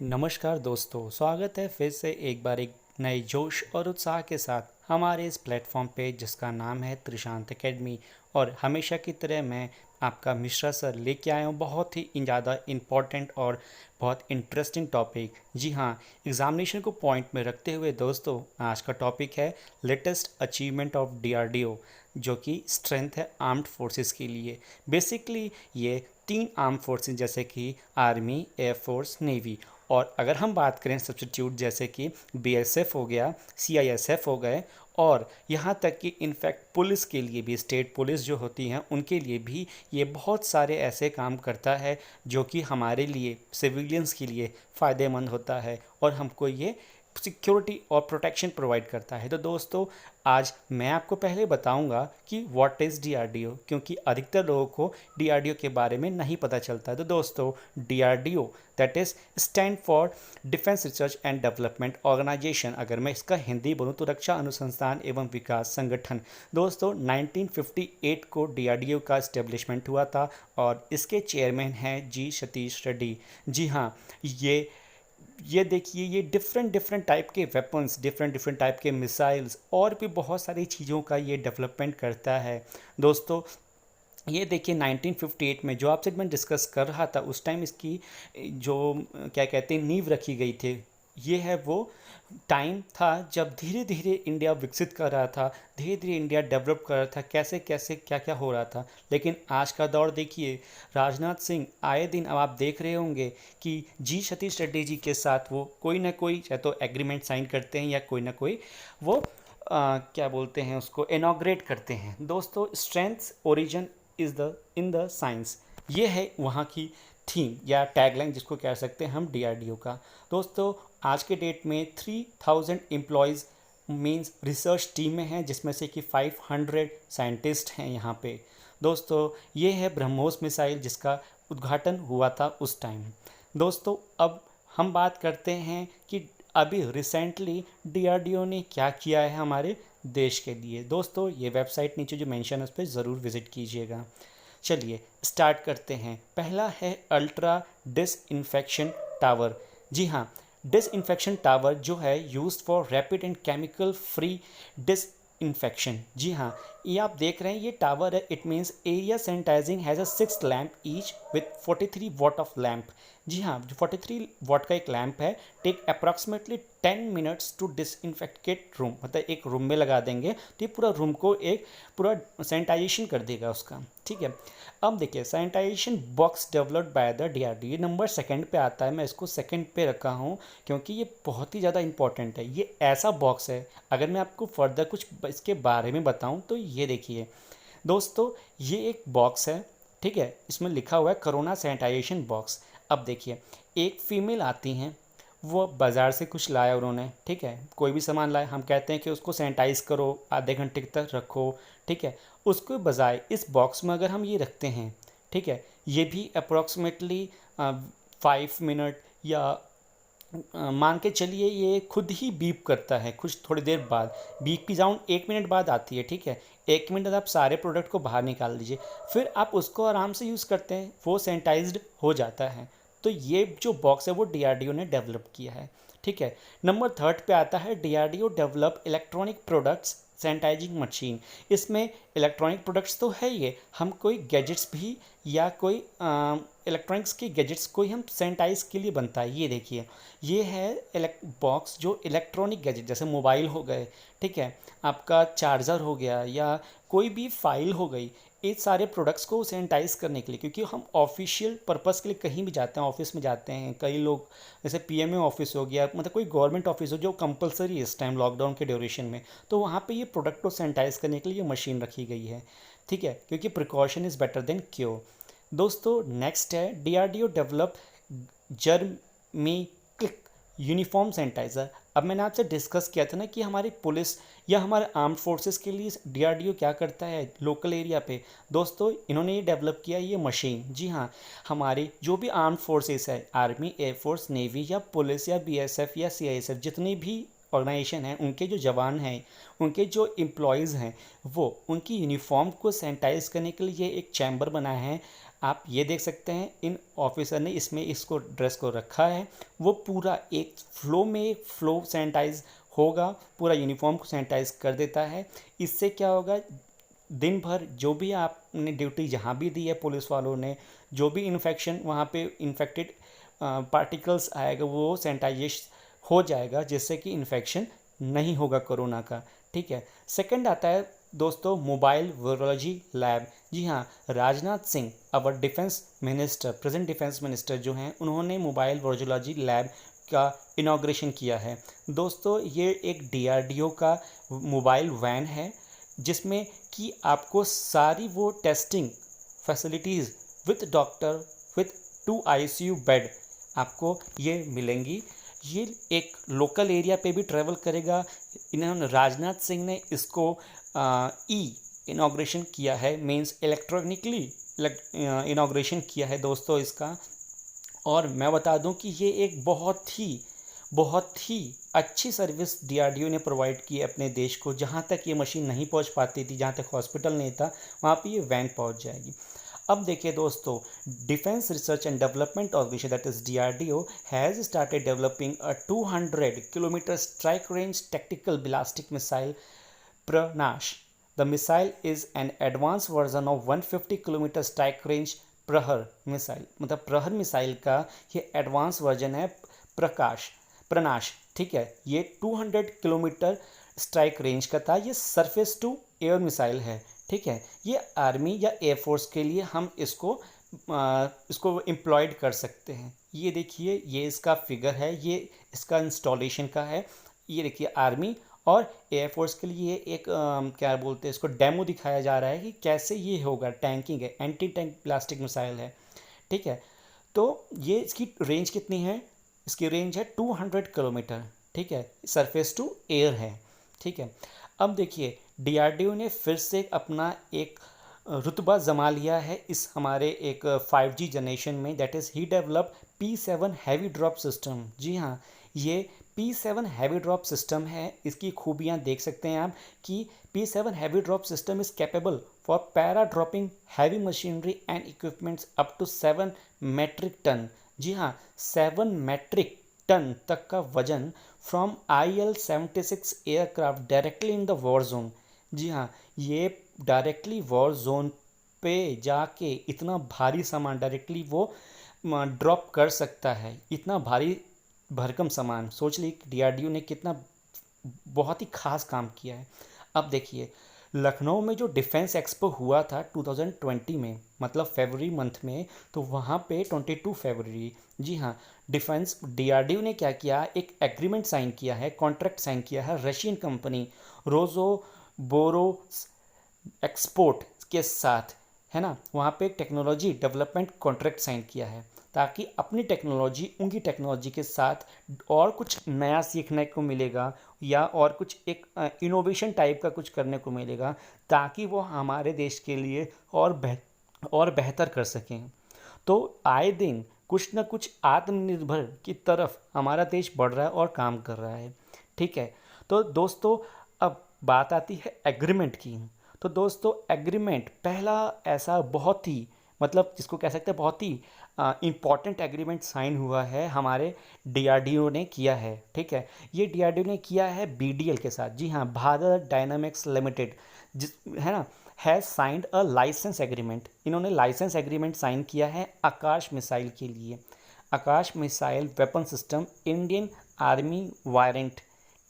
नमस्कार दोस्तों, स्वागत है फिर से एक बार एक नए जोश और उत्साह के साथ हमारे इस प्लेटफॉर्म पे जिसका नाम है त्रिशांत एकेडमी। और हमेशा की तरह मैं आपका मिश्रा सर लेके आया हूँ बहुत ही ज़्यादा इम्पॉर्टेंट और बहुत इंटरेस्टिंग टॉपिक। जी हाँ, एग्जामिनेशन को पॉइंट में रखते हुए दोस्तों आज का टॉपिक है लेटेस्ट अचीवमेंट ऑफ डीआरडीओ, जो कि स्ट्रेंथ है आर्म्ड फोर्सेस के लिए। बेसिकली ये तीन आर्म फोर्सेस जैसे कि आर्मी, एयरफोर्स, नेवी, और अगर हम बात करें सब्स्टिट्यूट जैसे कि बीएसएफ हो गया, सीआईएसएफ हो गए, और यहाँ तक कि इनफैक्ट पुलिस के लिए भी, स्टेट पुलिस जो होती हैं उनके लिए भी ये बहुत सारे ऐसे काम करता है जो कि हमारे लिए सिविलियंस के लिए फ़ायदेमंद होता है और हमको ये सिक्योरिटी और प्रोटेक्शन प्रोवाइड करता है। तो दोस्तों आज मैं आपको पहले बताऊंगा कि व्हाट इज़ डीआरडीओ, क्योंकि अधिकतर लोगों को डीआरडीओ के बारे में नहीं पता चलता है। तो दोस्तों DRDO that is stand for defence research and development organisation. अगर मैं इसका हिंदी बोलूँ तो रक्षा अनुसंधान एवं विकास संगठन। दोस्तों 1958 को डीआरडीओ का इस्टेब्लिशमेंट हुआ था और इसके चेयरमैन हैं जी सतीश रेड्डी। जी हाँ, ये देखिए, ये डिफरेंट डिफरेंट टाइप के वेपन्स, डिफरेंट डिफरेंट टाइप के मिसाइल्स और भी बहुत सारी चीज़ों का ये डेवलपमेंट करता है। दोस्तों ये देखिए 1958 में जो आपसे मैं डिस्कस कर रहा था उस टाइम इसकी जो क्या कहते हैं नींव रखी गई थी। ये है वो टाइम था जब धीरे धीरे इंडिया विकसित कर रहा था, धीरे धीरे इंडिया डेवलप कर रहा था, कैसे कैसे क्या क्या हो रहा था। लेकिन आज का दौर देखिए, राजनाथ सिंह आए दिन अब आप देख रहे होंगे कि जी सतीश रेड्डी जी के साथ वो कोई ना कोई चाहे तो एग्रीमेंट साइन करते हैं या कोई ना कोई वो क्या बोलते हैं उसको इनॉग्रेट करते हैं। दोस्तों strengths origin is the in the science, ये है वहाँ की थीम या टैगलाइन जिसको कह सकते हैं हम डीआरडीओ का। दोस्तों आज के डेट में 3000 एम्प्लॉयज़ मींस रिसर्च टीम में हैं, जिसमें से कि 500 साइंटिस्ट हैं यहाँ पे। दोस्तों ये है ब्रह्मोस मिसाइल जिसका उद्घाटन हुआ था उस टाइम। दोस्तों अब हम बात करते हैं कि अभी रिसेंटली डीआरडीओ ने क्या किया है हमारे देश के लिए। दोस्तों ये वेबसाइट नीचे जो मेंशन है उस पर ज़रूर विज़िट कीजिएगा। चलिए स्टार्ट करते हैं। पहला है अल्ट्रा डिसइंफेक्शन टावर। जी हाँ, डिसइंफेक्शन टावर जो है used for rapid and chemical free disinfection. जी हाँ, ये आप देख रहे हैं ये टावर है। It means area sanitizing has a 6 lamp each with 43 watt of lamp. जी हाँ, जो 43 वॉट का एक लैम्प है take approximately 10 minutes to disinfected room. मतलब एक रूम में लगा देंगे तो ये पूरा रूम को एक पूरा सैनिटाइजेशन कर देगा उसका। ठीक है, अब देखिए sanitisation box developed by the DRDO, ये नंबर सेकंड पे आता है। मैं इसको सेकंड पे रखा हूँ क्योंकि ये बहुत ही ज़्यादा इंपॉर्टेंट है। ये ऐसा बॉक्स है, अगर मैं आपको फर्दर कुछ इसके बारे में बताऊँ तो ये देखिए दोस्तों, ये एक बॉक्स है। ठीक है, इसमें लिखा हुआ है कोरोना सैनिटाइजेशन बॉक्स। अब देखिए एक फीमेल आती हैं, वो बाज़ार से कुछ लाया उन्होंने, ठीक है, कोई भी सामान लाया, हम कहते हैं कि उसको सैनिटाइज़ करो, आधे घंटे तक रखो। ठीक है, उसके बजाय इस बॉक्स में अगर हम ये रखते हैं, ठीक है, ये भी अप्रॉक्सीमेटली 5 मिनट या मान के चलिए ये खुद ही बीप करता है कुछ थोड़ी देर बाद। बीप की साउंड 1 मिनट बाद आती है। ठीक है, 1 मिनट बाद आप सारे प्रोडक्ट को बाहर निकाल दीजिए, फिर आप उसको आराम से यूज़ करते हैं, वो सैनिटाइज्ड हो जाता है। तो ये जो बॉक्स है वो डीआरडीओ ने डेवलप किया है। ठीक है, नंबर थर्ड पे आता है DRDO develop electronic products sanitising machine. इसमें इलेक्ट्रॉनिक प्रोडक्ट्स तो है, ये हम कोई गैजेट्स भी या कोई इलेक्ट्रॉनिक्स के गैजेट्स को ही हम सैनिटाइज के लिए बनता है। ये देखिए, ये है बॉक्स जो इलेक्ट्रॉनिक गैजेट जैसे मोबाइल हो गए, ठीक है, आपका चार्जर हो गया या कोई भी फाइल हो गई, ये सारे प्रोडक्ट्स को सैनिटाइज करने के लिए, क्योंकि हम ऑफिशियल पर्पस के लिए कहीं भी जाते हैं, ऑफिस में जाते हैं कई लोग, जैसे पीएमओ ऑफिस हो गया, मतलब कोई गवर्नमेंट ऑफिस हो जो कंपलसरी है इस टाइम लॉकडाउन के ड्यूरेशन में, तो वहाँ पे ये प्रोडक्ट को सैनिटाइज करने के लिए मशीन रखी गई है। ठीक है, क्योंकि precaution is better than cure. दोस्तों नेक्स्ट है DRDO develop जर्मी click uniform sanitiser. अब मैंने आपसे डिस्कस किया था ना कि हमारी पुलिस या हमारे आर्म्ड फोर्सेस के लिए डीआरडीओ क्या करता है लोकल एरिया पे। दोस्तों इन्होंने ये डेवलप किया ये मशीन। जी हाँ, हमारी जो भी आर्म्ड फोर्सेस है, आर्मी, एयरफोर्स, नेवी या पुलिस या बीएसएफ या सीआईएसएफ, जितनी भी ऑर्गेनाइजेशन हैं, उनके जो जवान हैं, उनके जो एम्प्लॉयज़ हैं, वो उनकी यूनिफॉर्म को सैनिटाइज़ करने के लिए एक चैम्बर बनाया है आप ये देख सकते हैं इन ऑफिसर ने इसमें इसको ड्रेस को रखा है, वो पूरा एक फ्लो में एक फ्लो सैनिटाइज होगा, पूरा यूनिफॉर्म को सैनिटाइज कर देता है। इससे क्या होगा, दिन भर जो भी आपने ड्यूटी जहाँ भी दी है पुलिस वालों ने, जो भी इन्फेक्शन वहाँ पे इन्फेक्टेड पार्टिकल्स आएगा वो सैनिटाइजेशन हो जाएगा, जिससे कि इन्फेक्शन नहीं होगा कोरोना का। ठीक है। सेकंड आता है दोस्तों मोबाइल वायरोलॉजी लैब। जी हाँ, Rajnath Singh our defence minister, present defence minister जो हैं, उन्होंने मोबाइल वायरोलॉजी लैब का इनाग्रेशन किया है। दोस्तों ये एक डीआरडीओ का मोबाइल वैन है, जिसमें कि आपको सारी वो testing facilities with doctor with 2 ICU bed आपको ये मिलेंगी। ये एक लोकल एरिया पे भी ट्रैवल करेगा। इन्होंने राजनाथ सिंह ने इसको ई इनाग्रेशन किया है, मींस इलेक्ट्रॉनिकली इनाग्रेशन किया है दोस्तों इसका। और मैं बता दूं कि ये एक बहुत ही अच्छी सर्विस डीआरडीओ ने प्रोवाइड की है अपने देश को। जहाँ तक ये मशीन नहीं पहुँच पाती थी, जहाँ तक हॉस्पिटल नहीं था, वहाँ पे ये वैन पहुँच जाएगी। अब देखिए दोस्तों, defence research and development organisation that is DRDO has started developing a 200 kilometre strike range tactical ballistic missile Pranash. The missile is an advance version of 150 kilometre strike range Prahar missile. मतलब प्रहर मिसाइल का ये advance version है प्रनाश। ठीक है, ये 200 kilometre strike range का था। ये सरफेस टू एयर मिसाइल है। ठीक है, ये आर्मी या एयरफोर्स के लिए हम इसको एम्प्लॉयड कर सकते हैं। ये देखिए, ये इसका फिगर है, ये इसका इंस्टॉलेशन का है। ये देखिए आर्मी और एयरफोर्स के लिए एक क्या बोलते हैं इसको, डेमो दिखाया जा रहा है कि कैसे ये होगा। टैंकिंग है, एंटी टैंक प्लास्टिक मिसाइल है। ठीक है, तो ये इसकी रेंज कितनी है, इसकी रेंज है 200 किलोमीटर। ठीक है, सरफेस टू एयर है। ठीक है, अब देखिए डीआरडीओ ने फिर से अपना एक रुतबा जमा लिया है इस हमारे एक 5G जनरेशन में, दैट इज़ ही develop P7 heavy drop system. जी हाँ, ये P7 हैवी ड्रॉप सिस्टम है। इसकी खूबियाँ देख सकते हैं आप कि P7 heavy drop system is capable for para dropping heavy machinery and equipments up to 7 metric ton. जी हाँ, 7 मेट्रिक टन तक का वजन from IL-76 aircraft directly in the war zone. जी हाँ, ये डायरेक्टली वॉर जोन पे जाके इतना भारी सामान डायरेक्टली वो ड्रॉप कर सकता है। इतना भारी भरकम सामान, सोच ली डीआरडीओ ने कितना बहुत ही खास काम किया है। अब देखिए, लखनऊ में जो डिफेंस एक्सपो हुआ था 2020 में, मतलब फरवरी मंथ में, तो वहाँ पे 22 फरवरी, जी हाँ, डिफेंस डीआरडीओ ने क्या किया, एक एग्रीमेंट साइन किया है, कॉन्ट्रैक्ट साइन किया है रशियन कंपनी रोजो बोरो एक्सपोर्ट के साथ, है ना। वहाँ पे टेक्नोलॉजी डेवलपमेंट कॉन्ट्रैक्ट साइन किया है, ताकि अपनी टेक्नोलॉजी उनकी टेक्नोलॉजी के साथ और कुछ नया सीखने को मिलेगा, या और कुछ एक इनोवेशन टाइप का कुछ करने को मिलेगा, ताकि वो हमारे देश के लिए और बेहतर कर सकें। तो आए दिन कुछ ना कुछ आत्मनिर्भर की तरफ हमारा देश बढ़ रहा है और काम कर रहा है। ठीक है, तो दोस्तों अब बात आती है एग्रीमेंट की। तो दोस्तों एग्रीमेंट पहला ऐसा बहुत ही, मतलब जिसको कह सकते हैं बहुत ही इम्पॉर्टेंट एग्रीमेंट साइन हुआ है हमारे डीआरडीओ ने किया है। ठीक है, ये डीआरडीओ ने किया है बीडीएल के साथ। जी हाँ, भारत डायनामिक्स लिमिटेड, जिस है ना, has signed a licence agreement. इन्होंने लाइसेंस एग्रीमेंट साइन किया है आकाश मिसाइल के लिए। Akash missile weapon system Indian army variant.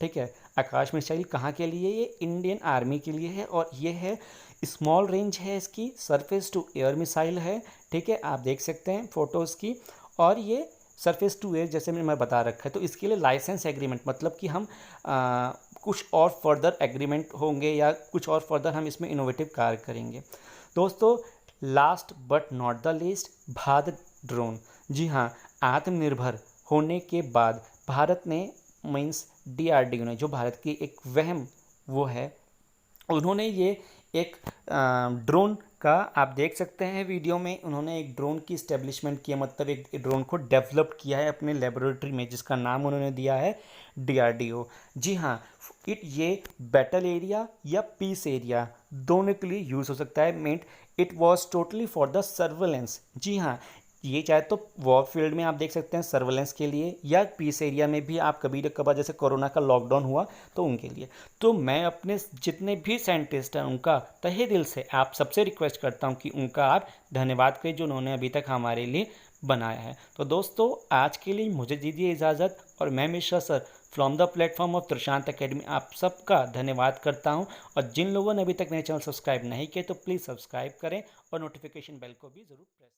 ठीक है, आकाश मिसाइल कहाँ के लिए, ये इंडियन आर्मी के लिए है, और ये है स्मॉल रेंज है इसकी, सरफेस टू एयर मिसाइल है। ठीक है, आप देख सकते हैं फोटोज़ की, और ये सरफेस टू एयर जैसे मैं बता रखा है। तो इसके लिए लाइसेंस एग्रीमेंट, मतलब कि हम कुछ और फर्दर एग्रीमेंट होंगे, या कुछ और फर्दर हम इसमें इनोवेटिव कार्य करेंगे। दोस्तों last but not the least, Bharat drone. जी हाँ, आत्मनिर्भर होने के बाद भारत ने, मीन्स डीआरडीओ ने, जो भारत की एक वहम वो है, उन्होंने ये एक ड्रोन का आप देख सकते हैं वीडियो में उन्होंने एक ड्रोन की इस्टेब्लिशमेंट किया, मतलब एक ड्रोन को डेवलप किया है अपने लेबोरेटरी में, जिसका नाम उन्होंने दिया है DRDO। जी हाँ, ये बैटल एरिया या पीस एरिया दोनों के लिए यूज़ हो सकता है। Meet it was totally for the surveillance. जी हाँ, ये चाहे तो वॉर फील्ड में आप देख सकते हैं सर्वेलेंस के लिए, या पीस एरिया में भी आप कभी न कभार, जैसे कोरोना का लॉकडाउन हुआ तो उनके लिए। तो मैं अपने जितने भी साइंटिस्ट हैं उनका तहे दिल से आप सबसे रिक्वेस्ट करता हूँ कि उनका आप धन्यवाद करें जो उन्होंने अभी तक हमारे लिए बनाया है। तो दोस्तों आज के लिए मुझे दीजिए इजाज़त, और मैं Mishra sir from the platform of Trishant academy आप सबका धन्यवाद करता हूं। और जिन लोगों ने अभी तक मेरे चैनल सब्सक्राइब नहीं किए तो प्लीज़ सब्सक्राइब करें और नोटिफिकेशन बेल को भी ज़रूर प्रेस